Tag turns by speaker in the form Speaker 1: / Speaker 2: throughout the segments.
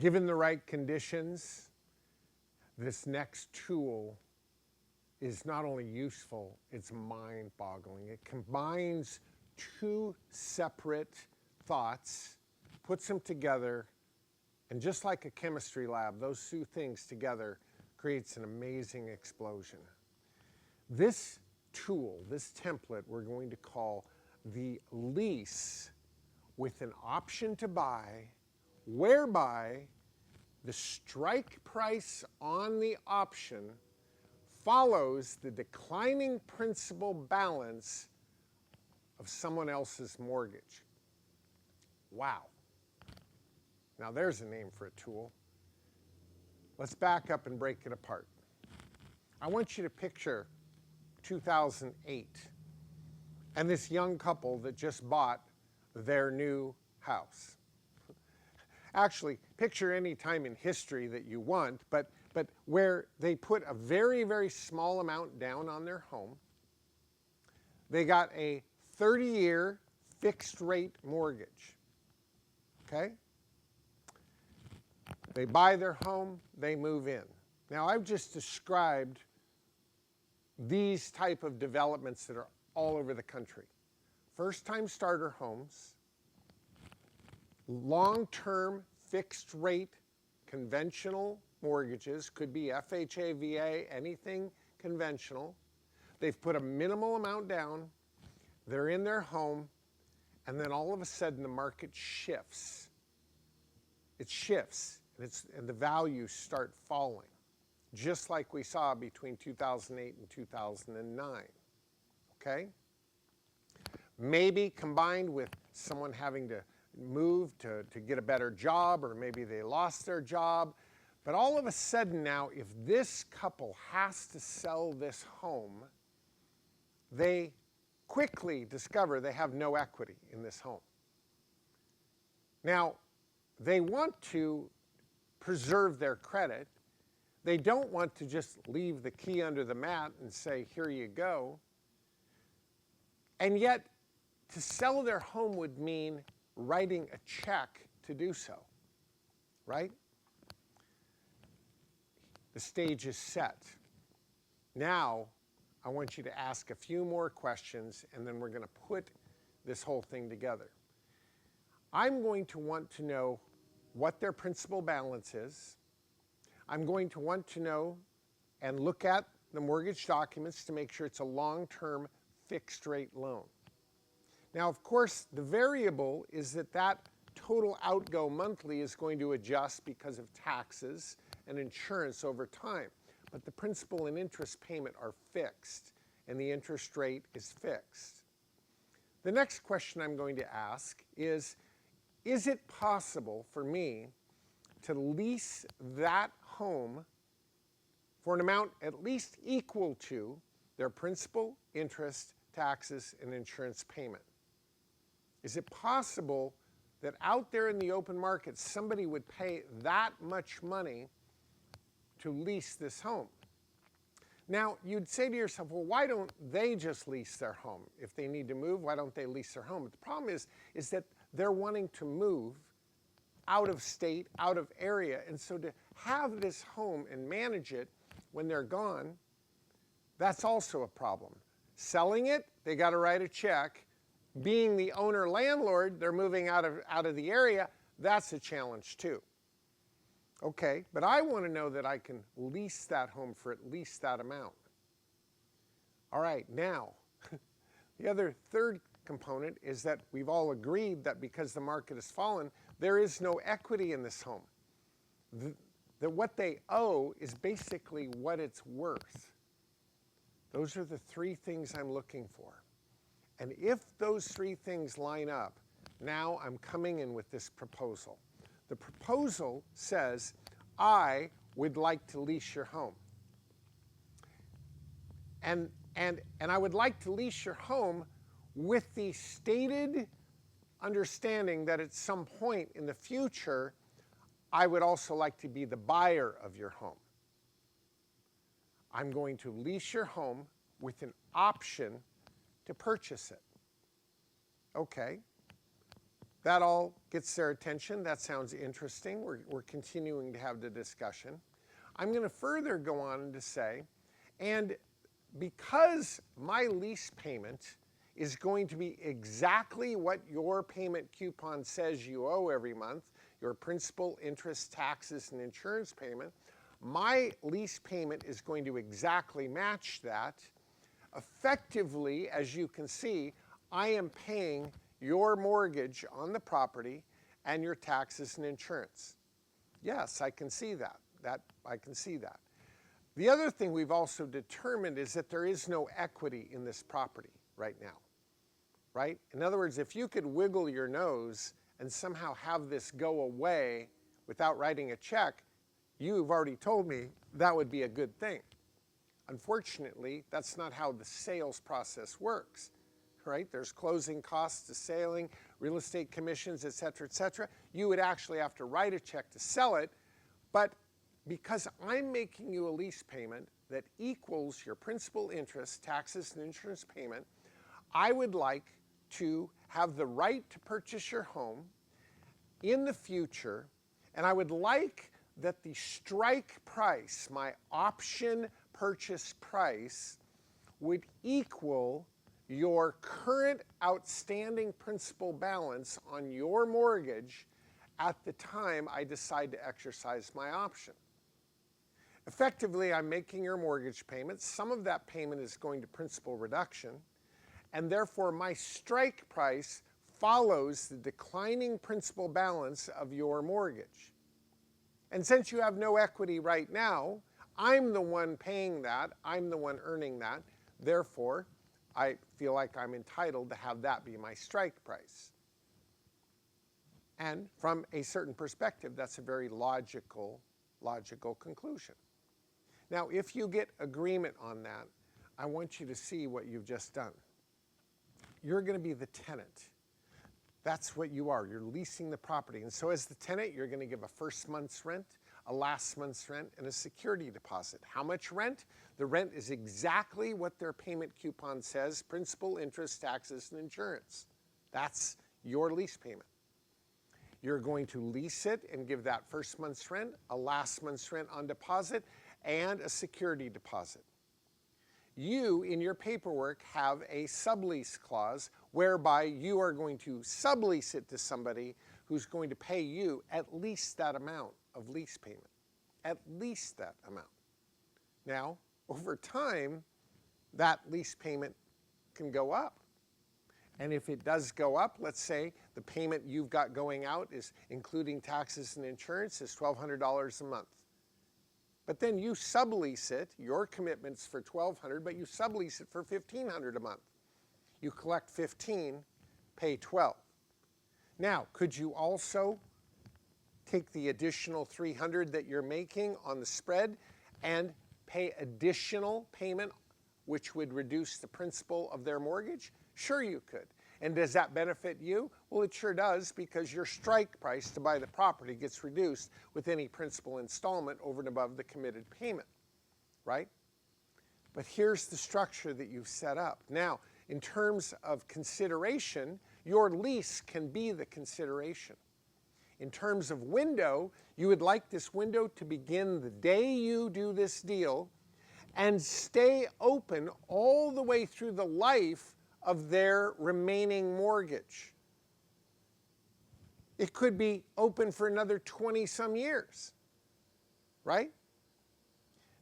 Speaker 1: Given the right conditions, this next tool is not only useful, it's mind-boggling. It combines two separate thoughts, puts them together, and just like a chemistry lab, those two things together creates an amazing explosion. This tool, this template, we're going to call the lease with an option to buy, whereby the strike price on the option follows the declining principal balance of someone else's mortgage. Wow. Now there's a name for a tool. Let's back up and break it apart. I want you to picture 2008 and this young couple that just bought their new house. Actually, picture any time in history that you want, but where they put a very, very small amount down on their home. They got a 30-year fixed rate mortgage, okay? They buy their home, they move in. Now, I've just described these type of developments that are all over the country. First-time starter homes, long-term fixed rate conventional mortgages, could be FHA, VA, anything conventional. They've put a minimal amount down, they're in their home, and then all of a sudden the market shifts. It shifts, and the values start falling, just like we saw between 2008 and 2009, okay? Maybe combined with someone having to move to get a better job, or maybe they lost their job. But all of a sudden now, if this couple has to sell this home, they quickly discover they have no equity in this home. Now, they want to preserve their credit. They don't want to just leave the key under the mat and say, here you go. And yet, to sell their home would mean writing a check to do so, right? The stage is set. Now, I want you to ask a few more questions, and then we're going to put this whole thing together. I'm going to want to know what their principal balance is. I'm going to want to know and look at the mortgage documents to make sure it's a long-term fixed rate loan. Now, of course, the variable is that total outgo monthly is going to adjust because of taxes and insurance over time. But the principal and interest payment are fixed, and the interest rate is fixed. The next question I'm going to ask is it possible for me to lease that home for an amount at least equal to their principal, interest, taxes, and insurance payment? Is it possible that out there in the open market, somebody would pay that much money to lease this home? Now, you'd say to yourself, well, why don't they just lease their home? If they need to move, why don't they lease their home? But the problem is that they're wanting to move out of state, out of area, and so to have this home and manage it when they're gone, that's also a problem. Selling it, they got to write a check. Being the owner landlord, they're moving out of the area, that's a challenge too. Okay, but I want to know that I can lease that home for at least that amount. All right, now, the third component is that we've all agreed that because the market has fallen, there is no equity in this home. That what they owe is basically what it's worth. Those are the three things I'm looking for. And if those three things line up, now I'm coming in with this proposal. The proposal says, I would like to lease your home. And I would like to lease your home with the stated understanding that at some point in the future, I would also like to be the buyer of your home. I'm going to lease your home with an option to purchase it. Okay. that all gets their attention. That sounds interesting. We're continuing to have the discussion. I'm going to further go on to say, and because my lease payment is going to be exactly what your payment coupon says you owe every month, your principal, interest, taxes, and insurance payment, my lease payment is going to exactly match that. Effectively, as you can see, I am paying your mortgage on the property and your taxes and insurance. Yes, I can see that. I can see that. The other thing we've also determined is that there is no equity in this property right now, right? In other words, if you could wiggle your nose and somehow have this go away without writing a check, you've already told me that would be a good thing. Unfortunately, that's not how the sales process works, right? There's closing costs to selling, real estate commissions, et cetera, et cetera. You would actually have to write a check to sell it, but because I'm making you a lease payment that equals your principal, interest, taxes, and insurance payment, I would like to have the right to purchase your home in the future, and I would like that the strike price, my option purchase price, would equal your current outstanding principal balance on your mortgage at the time I decide to exercise my option. Effectively, I'm making your mortgage payment. Some of that payment is going to principal reduction, and therefore my strike price follows the declining principal balance of your mortgage. And since you have no equity right now, I'm the one paying that, I'm the one earning that, therefore I feel like I'm entitled to have that be my strike price. And from a certain perspective, that's a very logical conclusion. Now, if you get agreement on that, I want you to see what you've just done. You're going to be the tenant. That's what you are. You're leasing the property. And so as the tenant, you're going to give a first month's rent, a last month's rent, and a security deposit. How much rent? The rent is exactly what their payment coupon says, principal, interest, taxes, and insurance. That's your lease payment. You're going to lease it and give that first month's rent, a last month's rent on deposit, and a security deposit. You, in your paperwork, have a sublease clause whereby you are going to sublease it to somebody who's going to pay you at least that amount of lease payment, at least that amount. Now, over time, that lease payment can go up. And if it does go up, let's say the payment you've got going out is, including taxes and insurance, is $1,200 a month. But then you sublease it, your commitment's for $1,200, but you sublease it for $1,500 a month. You collect $15, pay $12. Now, could you also take the additional $300 that you're making on the spread and pay additional payment, which would reduce the principal of their mortgage? Sure you could. And does that benefit you? Well, it sure does, because your strike price to buy the property gets reduced with any principal installment over and above the committed payment, right? But here's the structure that you've set up. Now, in terms of consideration, your lease can be the consideration. In terms of window, you would like this window to begin the day you do this deal and stay open all the way through the life of their remaining mortgage. It could be open for another 20-some years, right?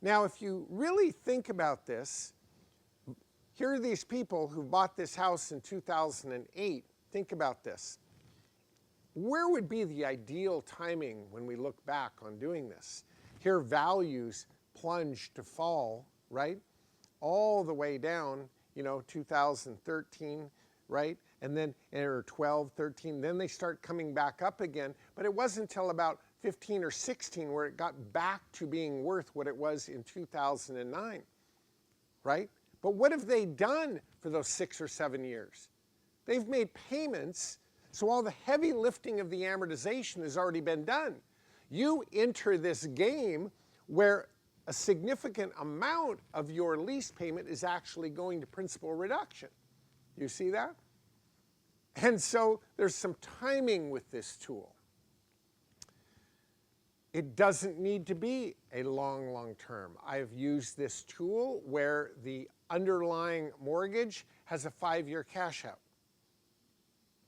Speaker 1: Now, if you really think about this, here are these people who bought this house in 2008. Think about this. Where would be the ideal timing when we look back on doing this? Here values plunge to fall, right? All the way down, 2013, right? And then, or 12, 13, then they start coming back up again. But it wasn't until about 15 or 16 where it got back to being worth what it was in 2009, right? But what have they done for those 6 or 7 years? They've made payments, so all the heavy lifting of the amortization has already been done. You enter this game where a significant amount of your lease payment is actually going to principal reduction. You see that? And so there's some timing with this tool. It doesn't need to be a long term. I've used this tool where the underlying mortgage has a 5-year cash out.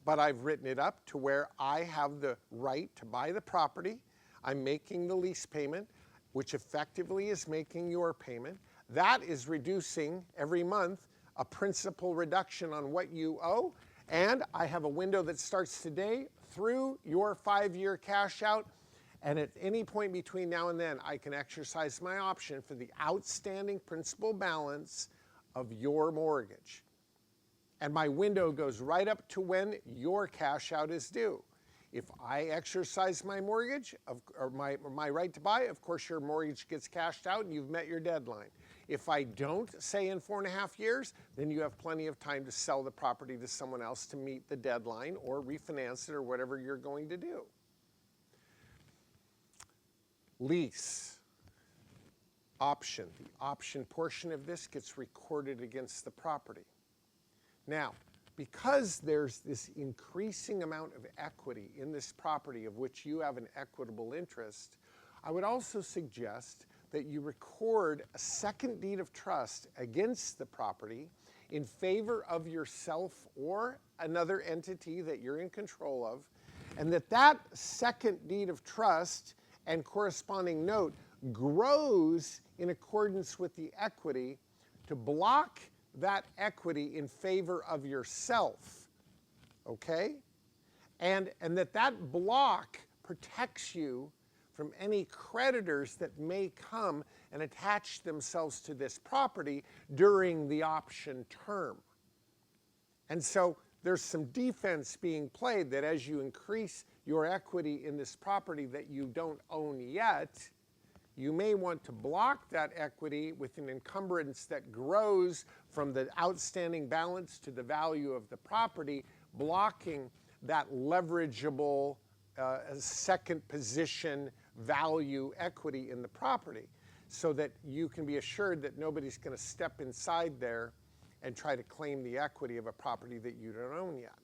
Speaker 1: But I've written it up to where I have the right to buy the property. I'm making the lease payment, which effectively is making your payment. That is reducing every month a principal reduction on what you owe. And I have a window that starts today through your 5-year cash out. And at any point between now and then, I can exercise my option for the outstanding principal balance of your mortgage. And my window goes right up to when your cash out is due. If I exercise my mortgage, or my right to buy, of course your mortgage gets cashed out and you've met your deadline. If I don't, say in 4.5 years, then you have plenty of time to sell the property to someone else to meet the deadline or refinance it or whatever you're going to do. Lease option. The option portion of this gets recorded against the property. Now, because there's this increasing amount of equity in this property of which you have an equitable interest, I would also suggest that you record a second deed of trust against the property in favor of yourself or another entity that you're in control of, and that second deed of trust and corresponding note grows in accordance with the equity to block that equity in favor of yourself, okay? And that block protects you from any creditors that may come and attach themselves to this property during the option term. And so there's some defense being played that as you increase your equity in this property that you don't own yet, you may want to block that equity with an encumbrance that grows from the outstanding balance to the value of the property, blocking that leverageable second position value equity in the property, so that you can be assured that nobody's going to step inside there and try to claim the equity of a property that you don't own yet.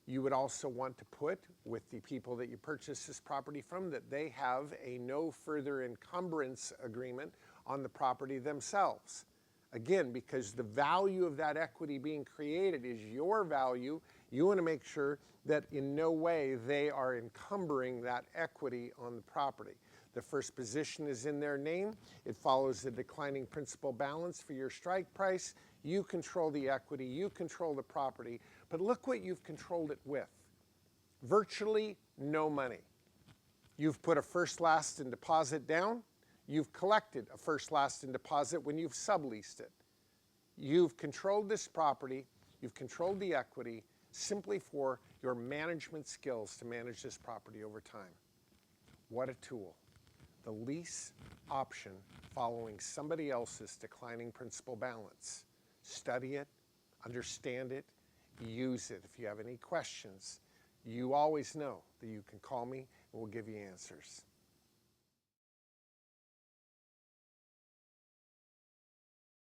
Speaker 1: You would also want to put with the people that you purchase this property from that they have a no further encumbrance agreement on the property themselves. Again, because the value of that equity being created is your value, you want to make sure that in no way they are encumbering that equity on the property. The first position is in their name. It follows the declining principal balance for your strike price. You control the equity, you control the property, but look what you've controlled it with. Virtually no money. You've put a first, last, and deposit down. You've collected a first, last, and deposit when you've subleased it. You've controlled this property, you've controlled the equity simply for your management skills to manage this property over time. What a tool. The lease option following somebody else's declining principal balance. Study it, understand it, use it. If you have any questions, you always know that you can call me and we'll give you answers.